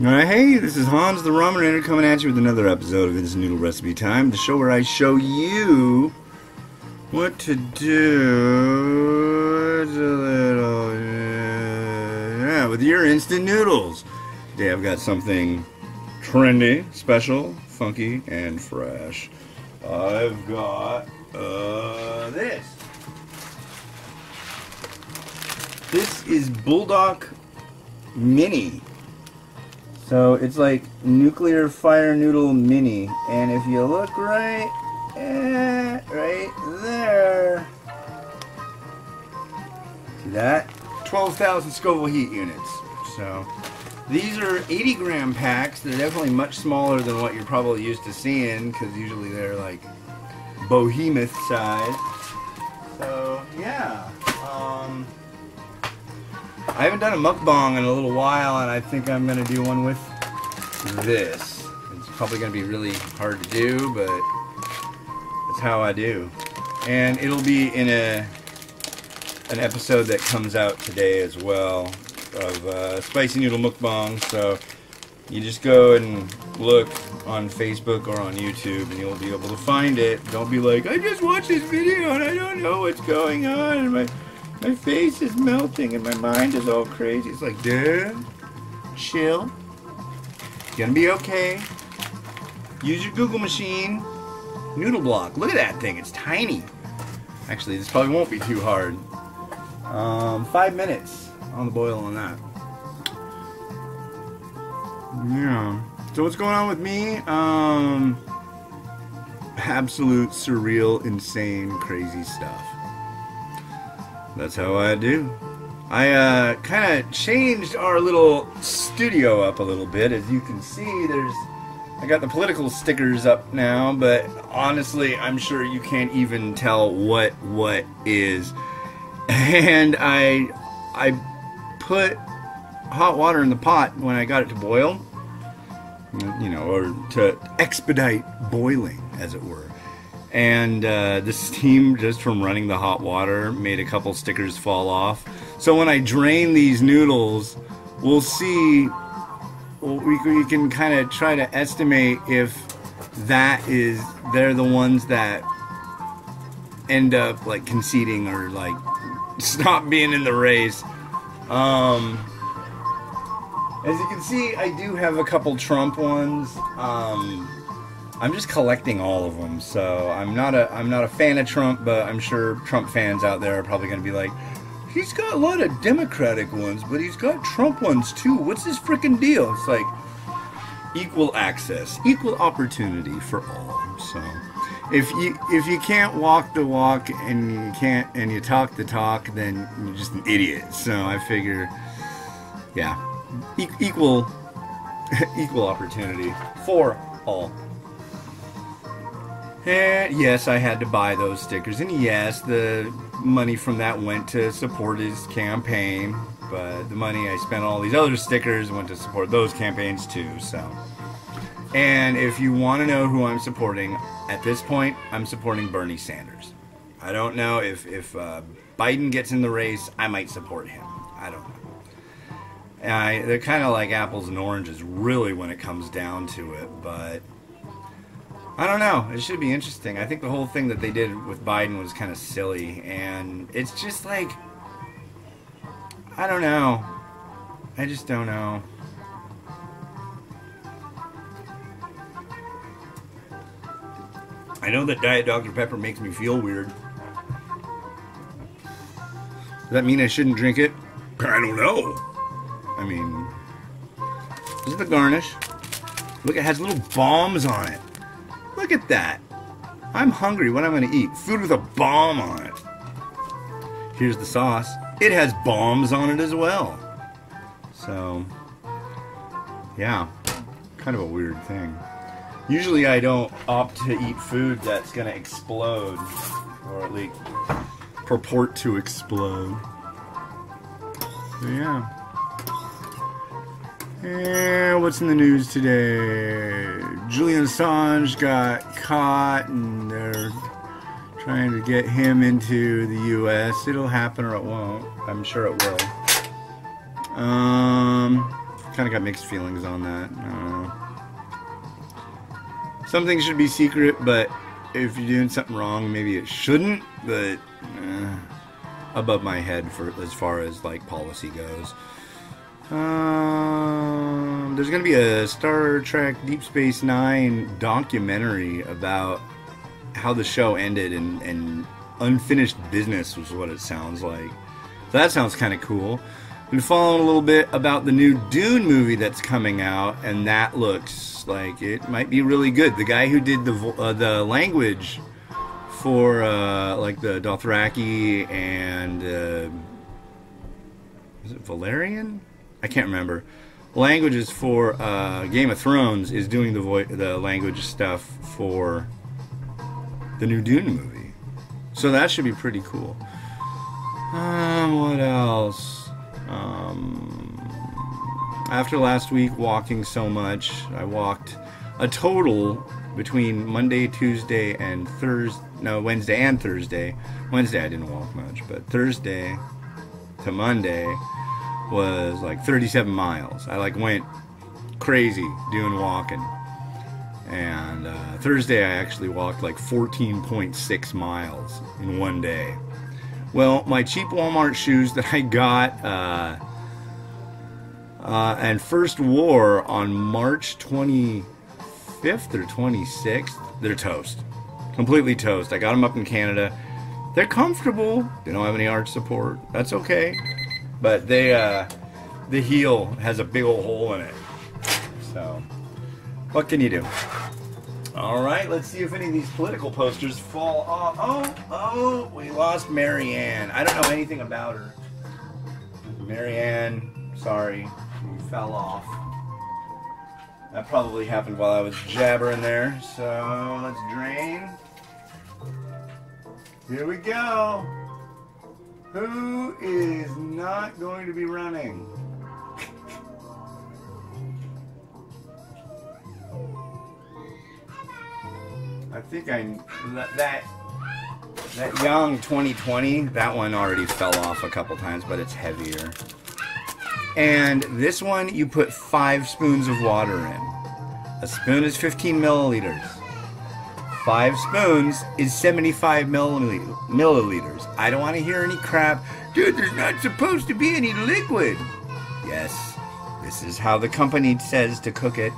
Alright, hey, this is Hans the Ramen Rainer coming at you with another episode of It's Noodle Recipe Time, the show where I show you what to do with your instant noodles. Today I've got something trendy, special, funky, and fresh. I've got this. This is Buldak Mini. So it's like nuclear fire noodle mini, and if you look right there, see that? 12,000 Scoville heat units. So these are 80-gram packs. They're definitely much smaller than what you're probably used to seeing, because usually they're like behemoth size. So yeah. I haven't done a mukbang in a little while, and I think I'm going to do one with this. It's probably going to be really hard to do, but that's how I do. And it'll be in an episode that comes out today as well of spicy noodle mukbang. So you just go and look on Facebook or on YouTube, and you'll be able to find it. Don't be like, I just watched this video and I don't know what's going on, and my face is melting and my mind is all crazy. It's like, dude, chill. It's gonna be okay. Use your Google machine. Noodle block. Look at that thing. It's tiny. Actually, this probably won't be too hard. 5 minutes on the boil on that. Yeah. So what's going on with me? Absolute surreal, insane, crazy stuff. That's how I do. I kind of changed our little studio up a little bit. As you can see, I got the political stickers up now, but honestly, I'm sure you can't even tell what is. And I put hot water in the pot when I got it to boil, you know, or to expedite boiling, as it were. And the steam just from running the hot water made a couple stickers fall off. So when I drain these noodles, we'll see, we can kind of try to estimate if they're the ones that end up like conceding or like stop being in the race. As you can see, I do have a couple Trump ones. I'm just collecting all of them, so I'm not a fan of Trump, but I'm sure Trump fans out there are probably going to be like, he's got a lot of Democratic ones, but he's got Trump ones too. What's his frickin' deal? It's like equal access, equal opportunity for all. So if you can't walk the walk and you talk the talk, then you're just an idiot. So I figure, yeah, equal opportunity for all. And yes, I had to buy those stickers, and yes, the money from that went to support his campaign, but the money I spent on all these other stickers went to support those campaigns too. So, and if you want to know who I'm supporting, at this point, I'm supporting Bernie Sanders. I don't know if Biden gets in the race, I might support him. I don't know. They're kind of like apples and oranges, really, when it comes down to it, but I don't know. It should be interesting. I think the whole thing that they did with Biden was kind of silly, and it's just like, I don't know. I just don't know. I know that Diet Dr. Pepper makes me feel weird. Does that mean I shouldn't drink it? I don't know. I mean, this is the garnish. Look, it has little bombs on it. Look at that. I'm hungry. What am I going to eat? Food with a bomb on it. Here's the sauce. It has bombs on it as well. So, yeah. Kind of a weird thing. Usually I don't opt to eat food that's going to explode. Or at least purport to explode. So, yeah. And what's in the news today? Julian Assange got caught, and they're trying to get him into the U.S. It'll happen or it won't. I'm sure it will. Kind kind of got mixed feelings on that. I don't know. Some things should be secret, but if you're doing something wrong, maybe it shouldn't. But above my head for as far as like policy goes. There's going to be a Star Trek Deep Space Nine documentary about how the show ended and unfinished business was what it sounds like. So that sounds kind of cool. Been following a little bit about the new Dune movie that's coming out, and that looks like it might be really good. The guy who did the language for like the Dothraki and is it Valerian? I can't remember. Languages for Game of Thrones is doing the language stuff for the new Dune movie, so that should be pretty cool. What else? After last week walking so much, I walked a total between Monday, Tuesday, and Wednesday and Thursday. Wednesday I didn't walk much, but Thursday to Monday was like 37 miles. I like went crazy doing walking. And Thursday I actually walked like 14.6 miles in one day. Well, my cheap Walmart shoes that I got and first wore on March 25th or 26th, they're toast. Completely toast. I got them up in Canada. They're comfortable. They don't have any arch support. That's okay. But the heel has a big old hole in it. So, what can you do? Alright, let's see if any of these political posters fall off. Oh, we lost Marianne. I don't know anything about her. Marianne, sorry, you fell off. That probably happened while I was jabbering there. So, let's drain. Here we go. Who is not going to be running? I think that young 2020, that one already fell off a couple times, but it's heavier. And this one, you put 5 spoons of water in. A spoon is 15 milliliters. 5 spoons is 75 milliliters. I don't want to hear any crap. Dude, there's not supposed to be any liquid. Yes, this is how the company says to cook it.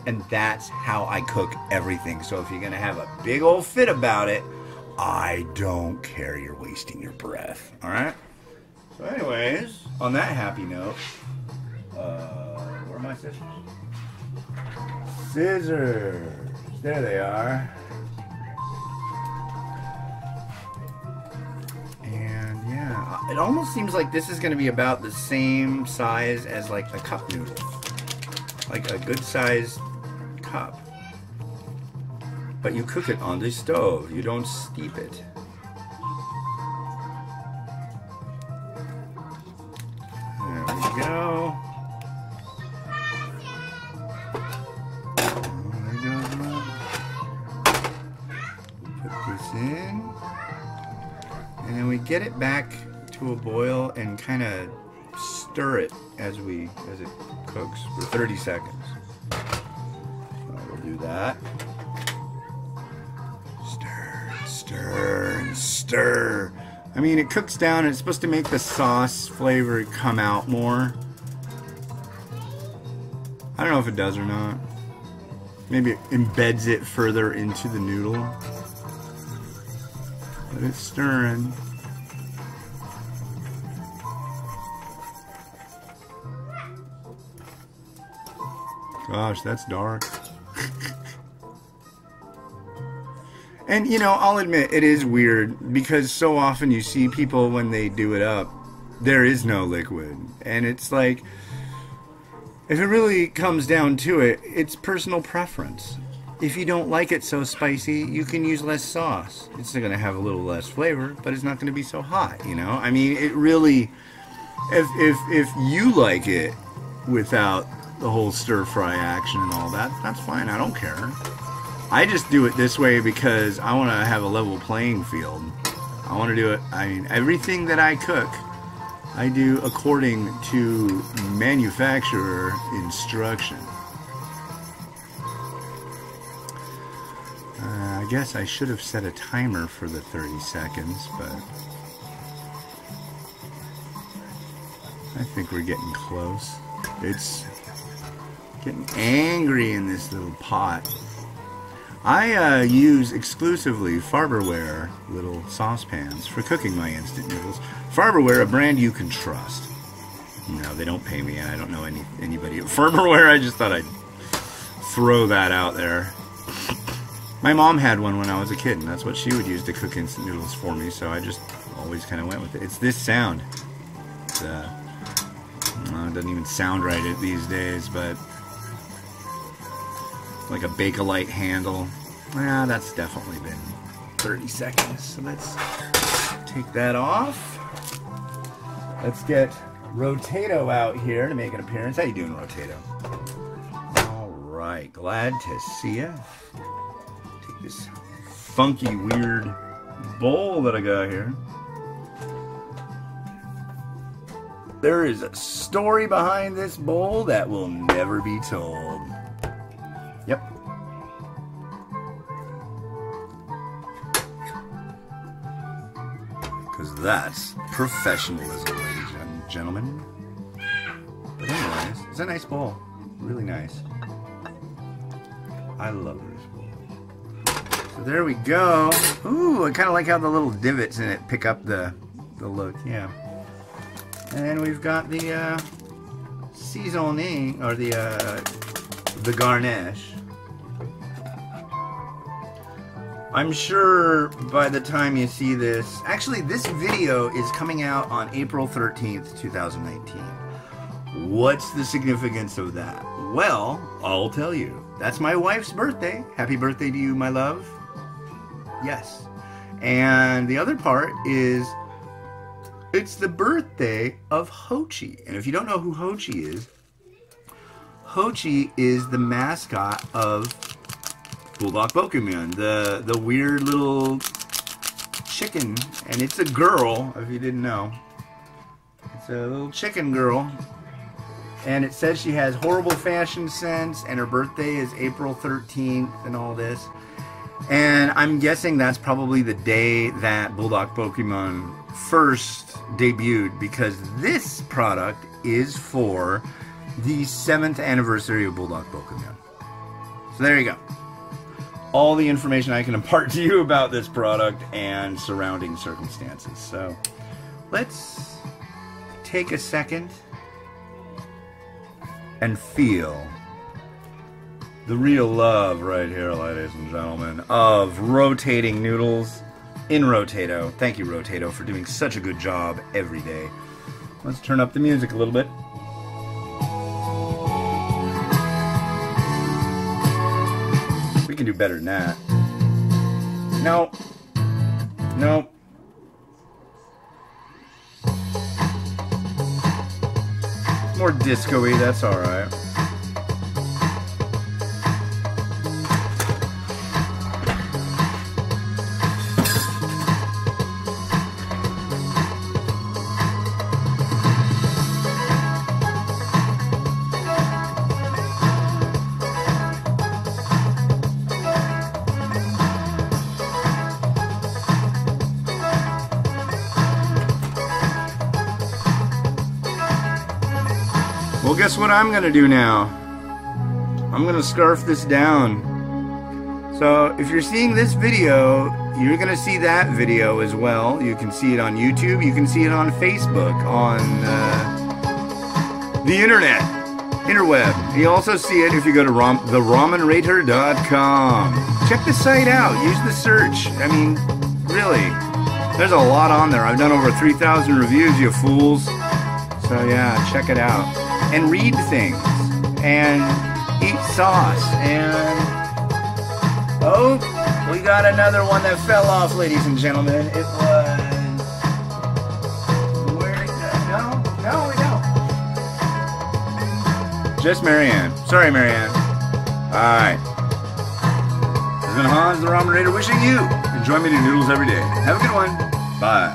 And that's how I cook everything. So if you're going to have a big old fit about it, I don't care. You're wasting your breath. All right? So anyways, on that happy note, where are my scissors? Scissors. There they are. And yeah, it almost seems like this is going to be about the same size as like a cup noodle. Like a good sized cup. But you cook it on the stove. You don't steep it. There we go. There goes one. Put this in. And then we get it back to a boil and kind of stir it as it cooks for 30 seconds. We'll do that. Stir, and stir. I mean, it cooks down and it's supposed to make the sauce flavor come out more. I don't know if it does or not. Maybe it embeds it further into the noodle. But it's stirring. Gosh, that's dark. And, you know, I'll admit, it is weird, because so often you see people, when they do it up, there is no liquid. And it's like, if it really comes down to it, it's personal preference. If you don't like it so spicy, you can use less sauce. It's going to have a little less flavor, but it's not going to be so hot, you know? I mean, it really, if you like it without the whole stir-fry action and all that, that's fine. I don't care. I just do it this way because I want to have a level playing field. I want to do it, I mean, everything that I cook, I do according to manufacturer instruction. I guess I should have set a timer for the 30 seconds, but I think we're getting close. It's getting angry in this little pot. I use exclusively Farberware little saucepans for cooking my instant noodles. Farberware, a brand you can trust. No, they don't pay me, and I don't know anybody at Farberware. I just thought I'd throw that out there. My mom had one when I was a kid, and that's what she would use to cook instant noodles for me, so I just always kind of went with it. It's this sound. It's, it doesn't even sound right these days, but like a Bakelite handle. Well, that's definitely been 30 seconds, so let's take that off. Let's get Rotato out here to make an appearance. How you doing, Rotato? All right, glad to see you. Take this funky, weird bowl that I got here. There is a story behind this bowl that will never be told. Yep. Because that's professionalism, ladies and gentlemen. But anyways, it's a nice bowl. Really nice. I love this bowl. So there we go. Ooh, I kind of like how the little divots in it pick up the look. Yeah. And we've got the seasoning, or the garnish. I'm sure by the time you see this, actually this video is coming out on April 13th, 2019. What's the significance of that? Well, I'll tell you. That's my wife's birthday. Happy birthday to you, my love. Yes. And the other part is, it's the birthday of Hochi. And if you don't know who Hochi is the mascot of Buldak Bokkeummyun, the weird little chicken. And it's a girl, if you didn't know. It's a little chicken girl. And it says she has horrible fashion sense, and her birthday is April 13th and all this. And I'm guessing that's probably the day that Buldak Bokkeummyun first debuted, because this product is for the 7th anniversary of Buldak Bokkeummyun. So there you go. All the information I can impart to you about this product and surrounding circumstances. So let's take a second and feel the real love right here, ladies and gentlemen, of rotating noodles in Rotato. Thank you, Rotato, for doing such a good job every day. Let's turn up the music a little bit. We can do better than that. No. No. More disco-y, that's alright. Well, guess what I'm gonna do now? I'm gonna scarf this down. So if you're seeing this video, you're gonna see that video as well. You can see it on YouTube, you can see it on Facebook, on the interweb. You also see it if you go to theramenrater.com. Check the site out, use the search. I mean, really, there's a lot on there. I've done over 3,000 reviews, you fools. So yeah, check it out. And read things, and eat sauce, and oh, we got another one that fell off, ladies and gentlemen. It was, where did that, no, we don't. Just Marianne. Sorry, Marianne. Alright. This has been Hans, the Ramen Raider, wishing you enjoy me to noodles every day. Have a good one. Bye.